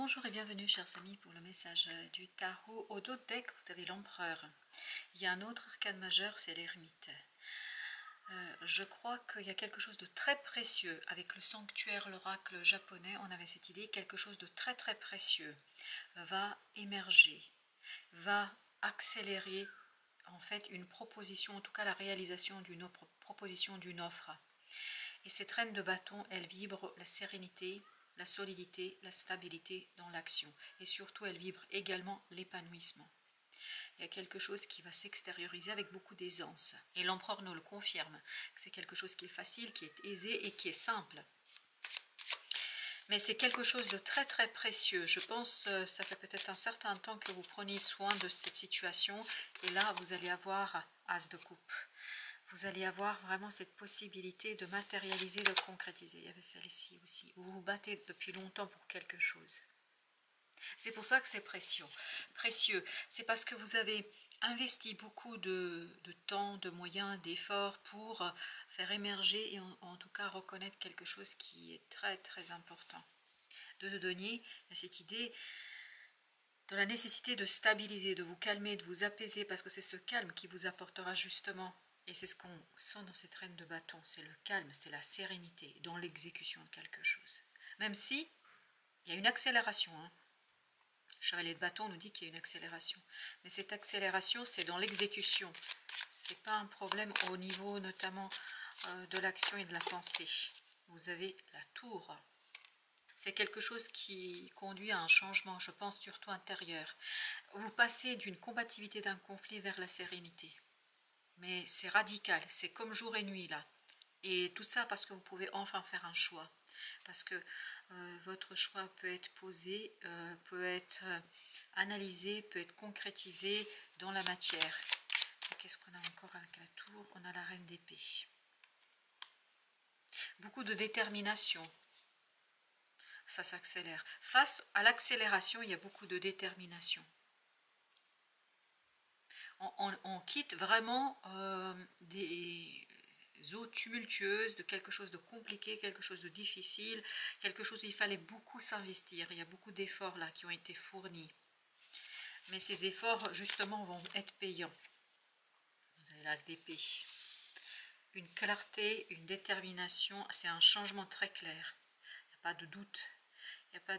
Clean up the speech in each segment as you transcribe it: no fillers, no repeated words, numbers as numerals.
Bonjour et bienvenue chers amis pour le message du tarot. Au dos deck vous avez l'empereur. Il y a un autre arcane majeur, c'est l'ermite. Je crois qu'il y a quelque chose de très précieux avec le sanctuaire, l'oracle japonais. On avait cette idée, quelque chose de très très précieux va émerger, va accélérer en fait une proposition, en tout cas la réalisation d'une proposition, d'une offre. Et cette reine de bâton, elle vibre la sérénité, la solidité, la stabilité dans l'action. Et surtout, elle vibre également l'épanouissement. Il y a quelque chose qui va s'extérioriser avec beaucoup d'aisance. Et l'empereur nous le confirme, que c'est quelque chose qui est facile, qui est aisé et qui est simple. Mais c'est quelque chose de très très précieux. Je pense ça fait peut-être un certain temps que vous preniez soin de cette situation. Et là, vous allez avoir As de coupe. Vous allez avoir vraiment cette possibilité de matérialiser, de concrétiser. Il y avait celle-ci aussi. Vous vous battez depuis longtemps pour quelque chose. C'est pour ça que c'est précieux. Précieux, c'est parce que vous avez investi beaucoup de temps, de moyens, d'efforts pour faire émerger et en tout cas reconnaître quelque chose qui est très très important. De denier, il y a cette idée de la nécessité de stabiliser, de vous calmer, de vous apaiser, parce que c'est ce calme qui vous apportera justement. Et c'est ce qu'on sent dans cette reine de bâton, c'est le calme, c'est la sérénité dans l'exécution de quelque chose. Même si il y a une accélération. Chevalier de bâton nous dit qu'il y a une accélération. Mais cette accélération, c'est dans l'exécution. Ce n'est pas un problème au niveau notamment de l'action et de la pensée. Vous avez la tour. C'est quelque chose qui conduit à un changement, je pense surtout intérieur. Vous passez d'une combativité d'un conflit vers la sérénité. Mais c'est radical, c'est comme jour et nuit là. Et tout ça parce que vous pouvez enfin faire un choix. Parce que votre choix peut être posé, peut être analysé, peut être concrétisé dans la matière. Qu'est-ce qu'on a encore avec la tour? On a la reine d'épée. Beaucoup de détermination. Ça s'accélère. Face à l'accélération, il y a beaucoup de détermination. On quitte vraiment des eaux tumultueuses, de quelque chose de compliqué, quelque chose de difficile, quelque chose où il fallait beaucoup s'investir. Il y a beaucoup d'efforts là qui ont été fournis. Mais ces efforts, justement, vont être payants. Vous avez l'as d'épée. Une clarté, une détermination, c'est un changement très clair. Il n'y a pas de doute, il n'y a pas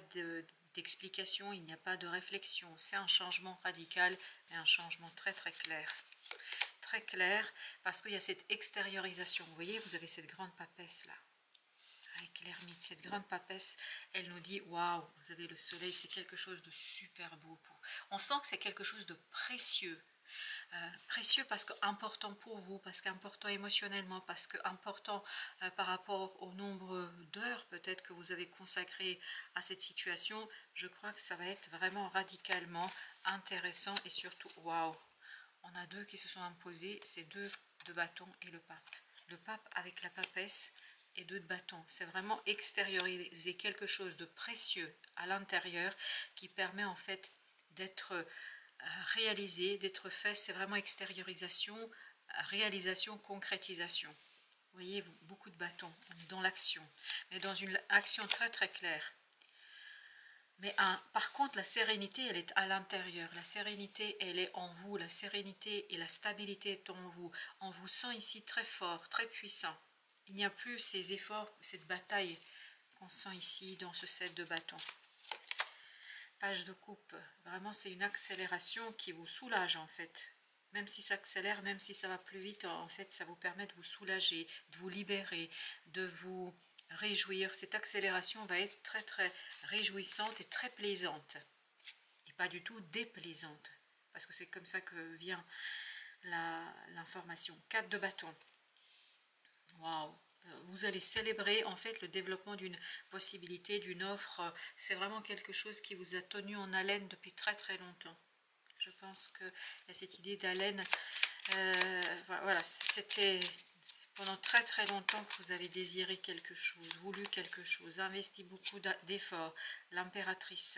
d'explication, il n'y a pas de réflexion. C'est un changement radical et un changement très très clair. Très clair, parce qu'il y a cette extériorisation. Vous voyez, vous avez cette grande papesse là. Avec l'ermite, cette grande papesse, elle nous dit, waouh, vous avez le soleil, c'est quelque chose de super beau. On sent que c'est quelque chose de précieux. Précieux parce qu'important pour vous, parce qu'important émotionnellement, parce qu'important par rapport au nombre d'heures peut-être que vous avez consacré à cette situation. Je crois que ça va être vraiment radicalement intéressant et surtout, waouh, on a deux qui se sont imposés, c'est deux de bâton et le pape. Le pape avec la papesse et deux de bâton. C'est vraiment extérioriser quelque chose de précieux à l'intérieur qui permet en fait d'être réalisé, d'être fait. C'est vraiment extériorisation, réalisation, concrétisation. Vous voyez, beaucoup de bâtons, on est dans l'action, mais dans une action très très claire. Mais par contre, la sérénité, elle est à l'intérieur. La sérénité, elle est en vous. La sérénité et la stabilité est en vous. On vous sent ici très fort, très puissant. Il n'y a plus ces efforts, cette bataille qu'on sent ici dans ce set de bâtons. Page de coupe. Vraiment, c'est une accélération qui vous soulage en fait. Même si ça accélère, même si ça va plus vite, en fait, ça vous permet de vous soulager, de vous libérer, de vous réjouir. Cette accélération va être très très réjouissante et très plaisante. Et pas du tout déplaisante. Parce que c'est comme ça que vient l'information. 4 de bâton. Waouh! Vous allez célébrer en fait le développement d'une possibilité, d'une offre. C'est vraiment quelque chose qui vous a tenu en haleine depuis très très longtemps. Je pense qu'il y a cette idée d'haleine. Voilà, c'était pendant très très longtemps que vous avez désiré quelque chose, voulu quelque chose, investi beaucoup d'efforts. L'impératrice.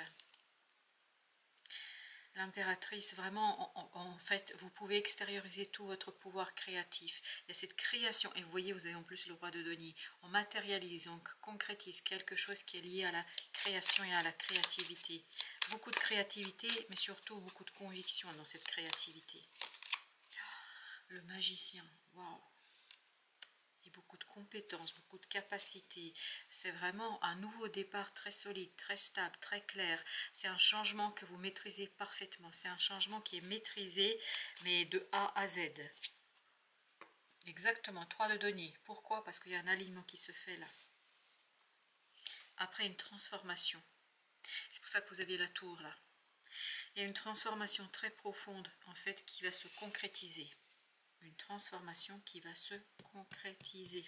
l'impératrice, vraiment, en fait, vous pouvez extérioriser tout votre pouvoir créatif. Il y a cette création, et vous voyez, vous avez en plus le roi de denier. On matérialise, on concrétise quelque chose qui est lié à la création et à la créativité. Beaucoup de créativité, mais surtout beaucoup de conviction dans cette créativité. Le magicien, waouh! Et beaucoup de compétences, beaucoup de capacités. C'est vraiment un nouveau départ très solide, très stable, très clair. C'est un changement que vous maîtrisez parfaitement. C'est un changement qui est maîtrisé, mais de A à Z. Exactement, 3 de denier. Pourquoi? Parce qu'il y a un alignement qui se fait là. Après une transformation. C'est pour ça que vous aviez la tour là. Il y a une transformation très profonde en fait qui va se concrétiser. Une transformation qui va se concrétiser.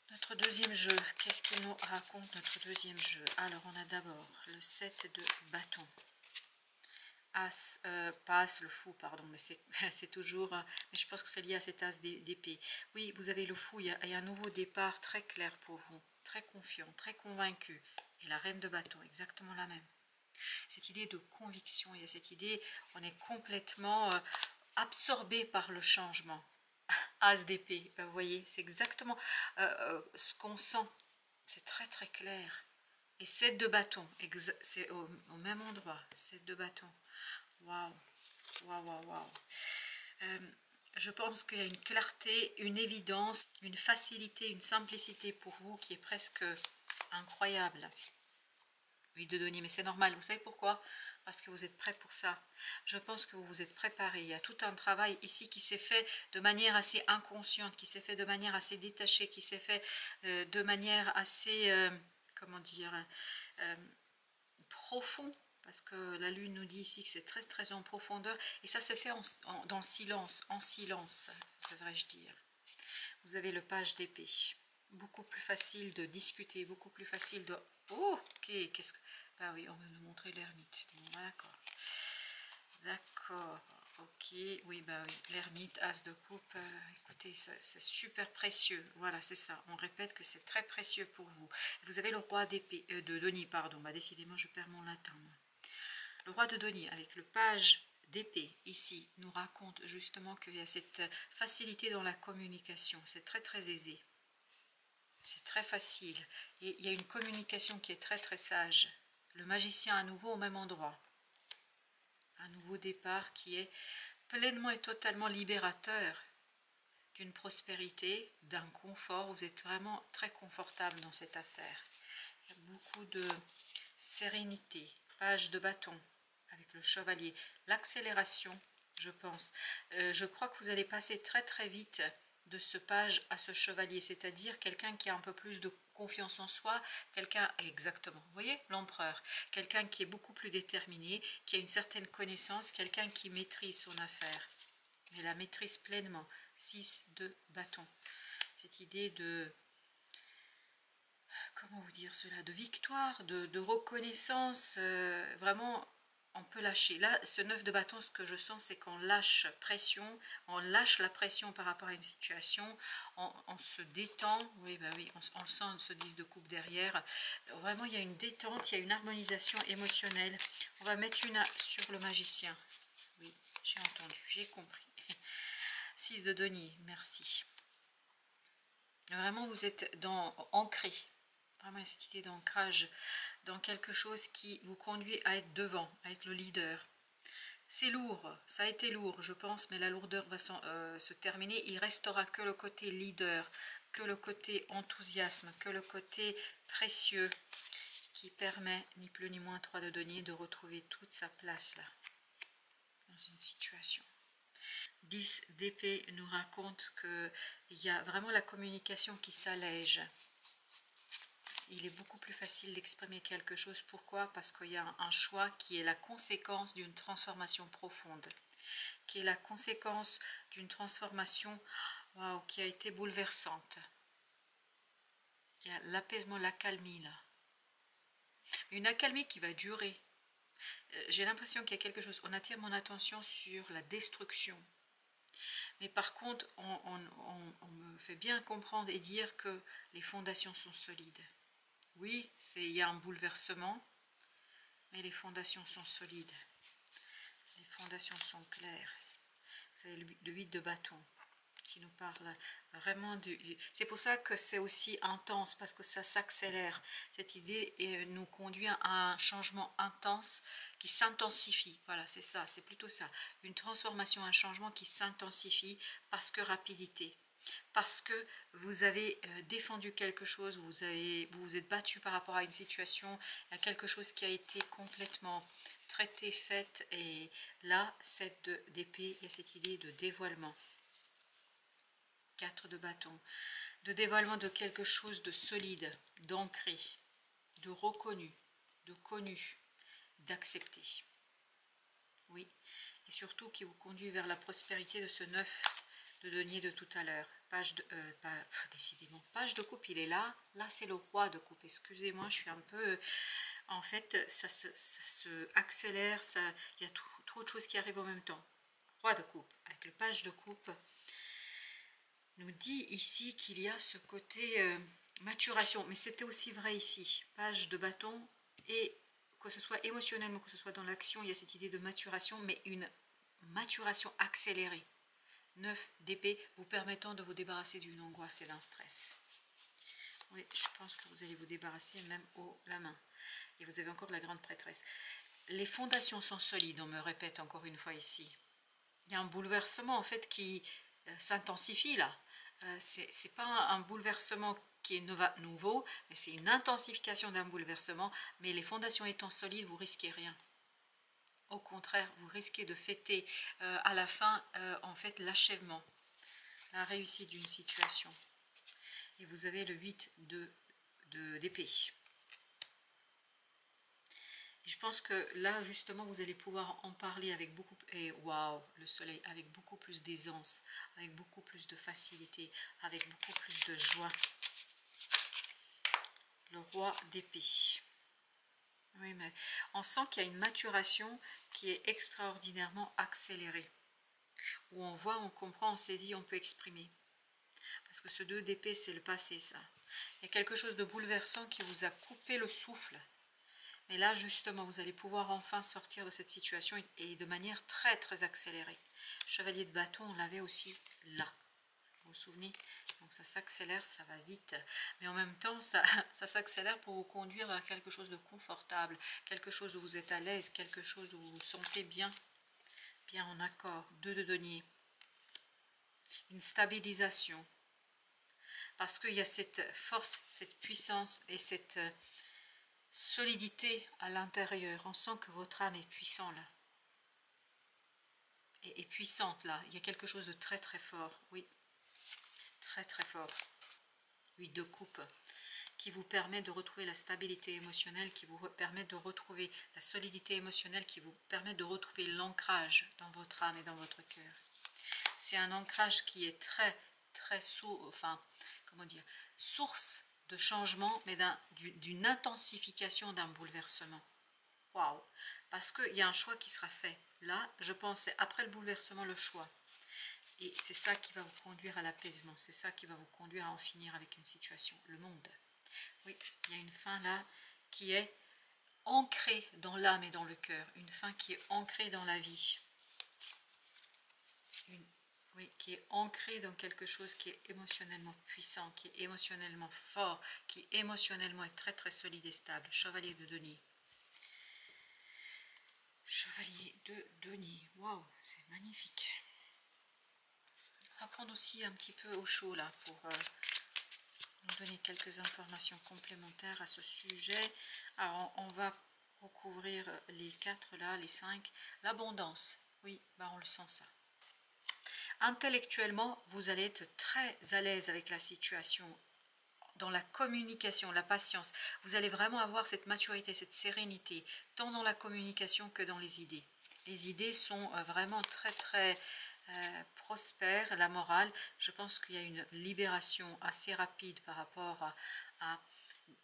Notre deuxième jeu, qu'est-ce qu'il nous raconte notre deuxième jeu? Alors on a d'abord le 7 de bâton. As, pas as le fou, pardon, mais c'est toujours, mais je pense que c'est lié à cet as d'épée. Oui, vous avez le fou, il y a un nouveau départ très clair pour vous, très confiant, très convaincu. Et la reine de bâton, exactement la même. Cette idée de conviction, il y a cette idée, on est complètement absorbé par le changement. As d'épée, vous voyez, c'est exactement ce qu'on sent, c'est très très clair. Et 7 de bâton, c'est au même endroit, 7 de bâton. Waouh, waouh, waouh, waouh. Je pense qu'il y a une clarté, une évidence, une facilité, une simplicité pour vous qui est presque incroyable. Oui, de denier, mais c'est normal, vous savez pourquoi? Parce que vous êtes prêt pour ça. Je pense que vous vous êtes préparé. Il y a tout un travail ici qui s'est fait de manière assez inconsciente, qui s'est fait de manière assez détachée, qui s'est fait de manière assez, comment dire, profond. Parce que la lune nous dit ici que c'est très très en profondeur. Et ça se fait dans le silence, en silence, devrais-je dire. Vous avez le page d'épée. Beaucoup plus facile de discuter, beaucoup plus facile de... Oh, ok, qu'est-ce que... Ah oui, on va nous montrer l'ermite. Bon, d'accord. D'accord, ok. Oui, bah oui, l'ermite, as de coupe. Écoutez, c'est super précieux. Voilà, c'est ça. On répète que c'est très précieux pour vous. Vous avez le roi d'épée, de denier, pardon. Bah, décidément, je perds mon latin. Moi. Le roi de denier, avec le page d'épée, ici, nous raconte justement qu'il y a cette facilité dans la communication. C'est très, très aisé. C'est très facile. Et il y a une communication qui est très très sage. Le magicien à nouveau au même endroit. Un nouveau départ qui est pleinement et totalement libérateur d'une prospérité, d'un confort. Vous êtes vraiment très confortable dans cette affaire. Il y a beaucoup de sérénité. Page de bâton avec le chevalier. L'accélération, je pense. Je crois que vous allez passer très très vite de ce page à ce chevalier, c'est-à-dire quelqu'un qui a un peu plus de confiance en soi, quelqu'un, exactement, vous voyez, l'empereur, quelqu'un qui est beaucoup plus déterminé, qui a une certaine connaissance, quelqu'un qui maîtrise son affaire, mais la maîtrise pleinement. 6 de bâton, cette idée de, comment vous dire cela, de victoire, de reconnaissance, vraiment... On peut lâcher. Là, ce 9 de bâton, ce que je sens, c'est qu'on lâche pression, on lâche la pression par rapport à une situation, on se détend. Oui, bah oui, on sent ce 10 de coupe derrière. Vraiment, il y a une détente, il y a une harmonisation émotionnelle. On va mettre une sur le magicien. Oui, j'ai entendu, j'ai compris. 6 de denier, merci. Vraiment, vous êtes ancré. Vraiment, cette idée d'ancrage dans quelque chose qui vous conduit à être devant, à être le leader. C'est lourd, ça a été lourd, je pense, mais la lourdeur va se terminer. Il restera que le côté leader, que le côté enthousiasme, que le côté précieux qui permet, ni plus ni moins 3 de denier, de retrouver toute sa place là, dans une situation. 10 d'épée nous raconte qu'il y a vraiment la communication qui s'allège. Il est beaucoup plus facile d'exprimer quelque chose. Pourquoi? Parce qu'il y a un choix qui est la conséquence d'une transformation profonde, qui est la conséquence d'une transformation qui a été bouleversante. Il y a l'apaisement, l'accalmie là. Une accalmie qui va durer. J'ai l'impression qu'il y a quelque chose. On attire mon attention sur la destruction. Mais par contre, on me fait bien comprendre et dire que les fondations sont solides. Oui, il y a un bouleversement, Mais les fondations sont solides. Les fondations sont claires. Vous avez le 8 de bâton qui nous parle vraiment du... C'est pour ça que c'est aussi intense, parce que ça s'accélère. Cette idée nous conduit à un changement intense qui s'intensifie. Voilà, c'est ça, c'est plutôt ça. Une transformation, un changement qui s'intensifie parce que rapidité. Parce que vous avez défendu quelque chose, vous vous êtes battu par rapport à une situation, il y a quelque chose qui a été complètement traité, fait, et là, 7 d'épée, il y a cette idée de dévoilement. 4 de bâton, de dévoilement de quelque chose de solide, d'ancré, de reconnu, de connu, d'accepté. Oui, et surtout qui vous conduit vers la prospérité de ce 9 de denier de tout à l'heure. Page de... décidément, page de coupe, il est là. Là, c'est le roi de coupe. Excusez-moi, je suis un peu... en fait, ça se accélère, il y a trop de choses qui arrivent en même temps. Roi de coupe, avec le page de coupe, nous dit ici qu'il y a ce côté maturation. Mais c'était aussi vrai ici. Page de bâton, et que ce soit émotionnellement, que ce soit dans l'action, il y a cette idée de maturation, mais une maturation accélérée. 9 d'épée, vous permettant de vous débarrasser d'une angoisse et d'un stress. Oui, je pense que vous allez vous débarrasser même haut la main. Et vous avez encore la grande prêtresse. Les fondations sont solides, on me répète encore une fois ici. Il y a un bouleversement en fait qui s'intensifie là. C'est pas un bouleversement qui est nouveau, mais c'est une intensification d'un bouleversement. Mais les fondations étant solides, vous risquez rien. Au contraire, vous risquez de fêter à la fin, en fait, l'achèvement, la réussite d'une situation. Et vous avez le 8 d'épée. Je pense que là, justement, vous allez pouvoir en parler avec beaucoup... Et waouh, le soleil, avec beaucoup plus d'aisance, avec beaucoup plus de facilité, avec beaucoup plus de joie. Le roi d'épée. Oui, mais on sent qu'il y a une maturation qui est extraordinairement accélérée. Où on voit, on comprend, on saisit, on peut exprimer. Parce que ce 2 d'épée, c'est le passé, ça. Il y a quelque chose de bouleversant qui vous a coupé le souffle. Mais là, justement, vous allez pouvoir enfin sortir de cette situation et de manière très, très accélérée. Chevalier de bâton, on l'avait aussi là. Vous vous souvenez? Donc ça s'accélère, ça va vite. Mais en même temps, ça s'accélère pour vous conduire vers quelque chose de confortable, quelque chose où vous êtes à l'aise, quelque chose où vous vous sentez bien, bien en accord. 2 de denier. Une stabilisation. Parce qu'il y a cette force, cette puissance et cette solidité à l'intérieur. On sent que votre âme est puissante là. Et puissante là. Il y a quelque chose de très très fort. Oui. Très très fort. 8 de coupe. Qui vous permet de retrouver la stabilité émotionnelle, qui vous permet de retrouver la solidité émotionnelle, qui vous permet de retrouver l'ancrage dans votre âme et dans votre cœur. C'est un ancrage qui est très très source de changement, mais d'une intensification d'un bouleversement. Waouh! Parce qu'il y a un choix qui sera fait. Là, je pense, c'est après le bouleversement, le choix. Et c'est ça qui va vous conduire à l'apaisement. C'est ça qui va vous conduire à en finir avec une situation. Le monde. Oui, il y a une fin là qui est ancrée dans l'âme et dans le cœur. Une fin qui est ancrée dans la vie. Oui, qui est ancrée dans quelque chose qui est émotionnellement puissant, qui est émotionnellement fort, qui émotionnellement est très très solide et stable. Chevalier de denier. Chevalier de denier. Waouh, c'est magnifique. On va prendre aussi un petit peu au chaud là pour nous donner quelques informations complémentaires à ce sujet. Alors on va recouvrir les 4 là, les 5. L'abondance. Oui, bah on le sent ça. Intellectuellement, vous allez être très à l'aise avec la situation, dans la communication, la patience. Vous allez vraiment avoir cette maturité, cette sérénité, tant dans la communication que dans les idées. Les idées sont vraiment très très prospères. La morale, je pense qu'il y a une libération assez rapide par rapport à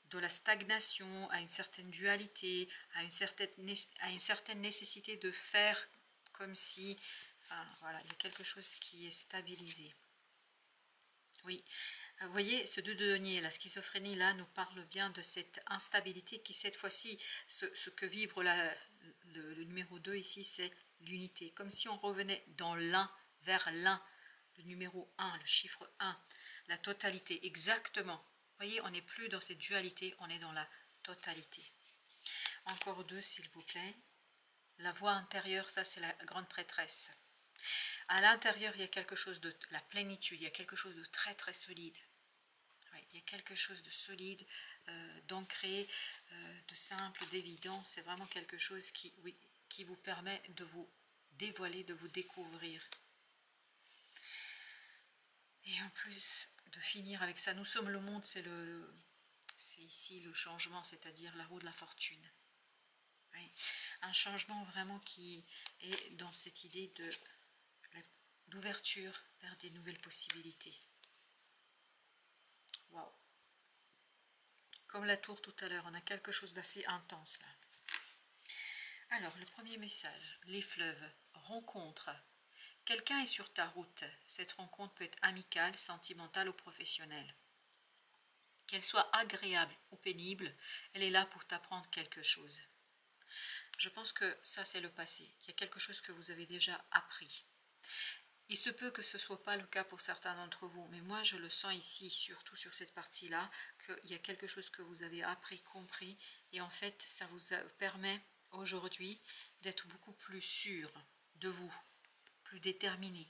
de la stagnation, à une certaine dualité, à une certaine nécessité de faire comme si... Voilà, il y a quelque chose qui est stabilisé. Oui, Vous voyez, ce 2 de denier, la schizophrénie, là, nous parle bien de cette instabilité qui, cette fois-ci, ce que vibre le numéro 2 ici, c'est l'unité. Comme si on revenait dans l'un, vers l'un, le numéro 1, le chiffre 1, la totalité, exactement. Vous voyez, on n'est plus dans cette dualité, on est dans la totalité. Encore 2, s'il vous plaît. La voix intérieure, ça, c'est la grande prêtresse. À l'intérieur, il y a quelque chose de la plénitude, il y a quelque chose de très très solide. Oui, il y a quelque chose de solide, d'ancré, de simple, d'évident. C'est vraiment quelque chose qui, oui, qui vous permet de vous dévoiler, de vous découvrir. Et en plus de finir avec ça, nous sommes le monde, c'est ici le changement, c'est-à-dire la roue de la fortune. Oui. Un changement vraiment qui est dans cette idée d'ouverture vers des nouvelles possibilités. Waouh! Comme la tour tout à l'heure, on a quelque chose d'assez intense là. Alors, le premier message, les fleuves, rencontre. Quelqu'un est sur ta route. Cette rencontre peut être amicale, sentimentale ou professionnelle. Qu'elle soit agréable ou pénible, elle est là pour t'apprendre quelque chose. Je pense que ça, c'est le passé. Il y a quelque chose que vous avez déjà appris. Il se peut que ce ne soit pas le cas pour certains d'entre vous, mais moi, je le sens ici, surtout sur cette partie-là, qu'il y a quelque chose que vous avez appris, compris, et en fait, ça vous permet aujourd'hui d'être beaucoup plus sûr de vous, plus déterminé.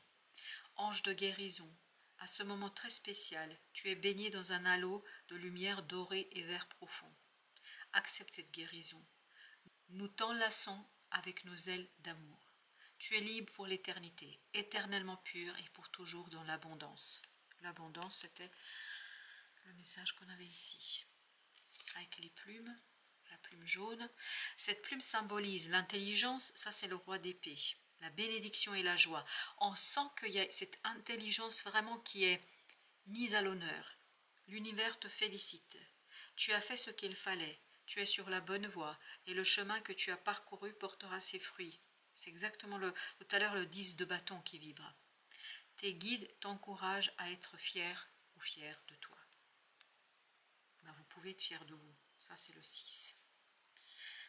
Ange de guérison, à ce moment très spécial, tu es baigné dans un halo de lumière dorée et vert profond. Accepte cette guérison. Nous t'enlaçons avec nos ailes d'amour. Tu es libre pour l'éternité, éternellement pur et pour toujours dans l'abondance. L'abondance, c'était le message qu'on avait ici. Avec les plumes, la plume jaune. Cette plume symbolise l'intelligence, ça c'est le roi d'épée. La bénédiction et la joie. On sent qu'il y a cette intelligence vraiment qui est mise à l'honneur. L'univers te félicite. Tu as fait ce qu'il fallait. Tu es sur la bonne voie et le chemin que tu as parcouru portera ses fruits. C'est exactement tout à l'heure le 10 de bâton qui vibre. Tes guides t'encouragent à être fier ou fier de toi. Ben, vous pouvez être fier de vous. Ça, c'est le 6.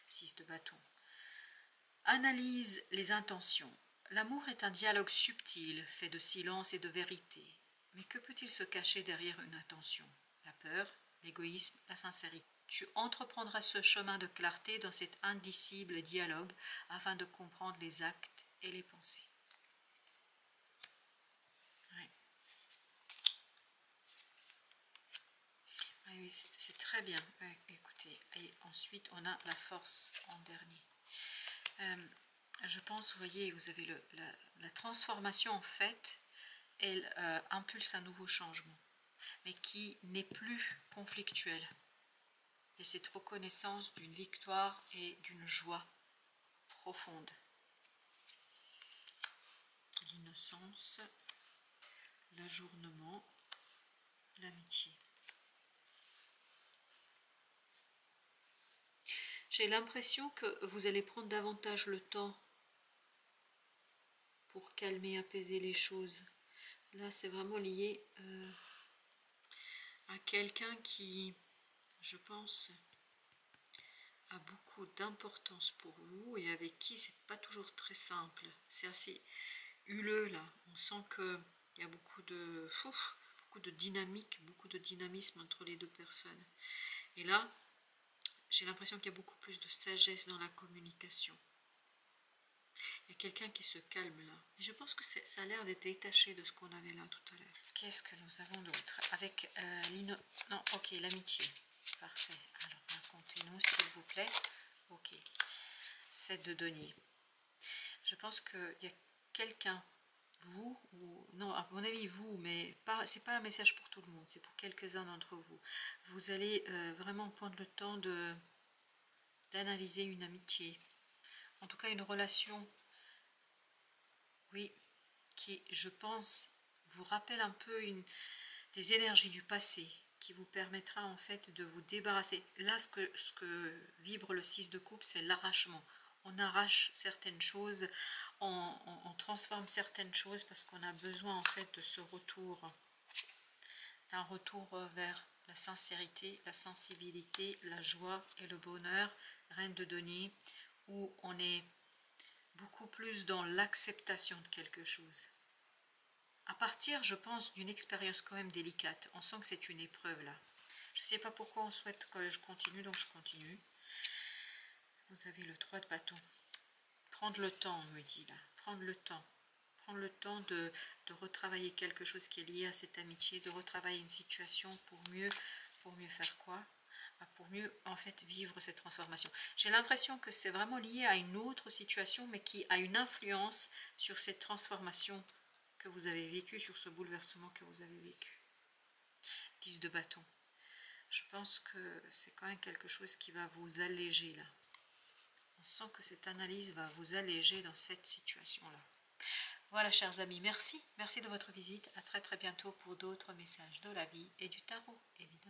6 de bâton. Analyse les intentions. L'amour est un dialogue subtil, fait de silence et de vérité. Mais que peut-il se cacher derrière une intention? La peur, l'égoïsme, la sincérité. Tu entreprendras ce chemin de clarté dans cet indicible dialogue afin de comprendre les actes et les pensées. Ouais. Oui, c'est très bien. Écoutez, et ensuite on a la force en dernier. Je pense, vous voyez, vous avez la transformation en fait, elle impulse un nouveau changement, mais qui n'est plus conflictuel. Et cette reconnaissance d'une victoire et d'une joie profonde. L'innocence, l'ajournement, l'amitié. J'ai l'impression que vous allez prendre davantage le temps pour calmer, apaiser les choses. Là, c'est vraiment lié à quelqu'un qui, je pense, a beaucoup d'importance pour vous et avec qui c'est pas toujours très simple. C'est assez huileux là. On sent qu'il y a beaucoup de dynamique, beaucoup de dynamisme entre les deux personnes. Et là, j'ai l'impression qu'il y a beaucoup plus de sagesse dans la communication. Il y a quelqu'un qui se calme là. Et je pense que ça a l'air d'être détaché de ce qu'on avait là tout à l'heure. Qu'est-ce que nous avons d'autre? Avec non, ok, l'amitié. Parfait. Alors, racontez-nous s'il vous plaît. Ok. 7 de denier. Je pense qu'il y a quelqu'un, vous, ou non, à mon avis vous, mais c'est pas un message pour tout le monde, c'est pour quelques-uns d'entre vous. Vous allez vraiment prendre le temps d'analyser une amitié. En tout cas, une relation, oui, qui, je pense, vous rappelle un peu des énergies du passé, qui vous permettra en fait de vous débarrasser. Là, ce que vibre le 6 de coupe, c'est l'arrachement. On arrache certaines choses, on transforme certaines choses parce qu'on a besoin en fait de ce retour un retour vers la sincérité, la sensibilité, la joie et le bonheur, reine de denier, où on est beaucoup plus dans l'acceptation de quelque chose. À partir, je pense, d'une expérience quand même délicate. On sent que c'est une épreuve là. Je ne sais pas pourquoi on souhaite que je continue, donc je continue. Vous avez le 3 de bâton. Prendre le temps, on me dit là. Prendre le temps. Prendre le temps de retravailler quelque chose qui est lié à cette amitié, de retravailler une situation pour mieux faire quoi? Pour mieux en fait vivre cette transformation. J'ai l'impression que c'est vraiment lié à une autre situation, mais qui a une influence sur cette transformation que vous avez vécue, sur ce bouleversement que vous avez vécu. 10 de bâton. Je pense que c'est quand même quelque chose qui va vous alléger là. On sent que cette analyse va vous alléger dans cette situation-là. Voilà, chers amis, merci. Merci de votre visite. À très très bientôt pour d'autres messages de la vie et du tarot, évidemment.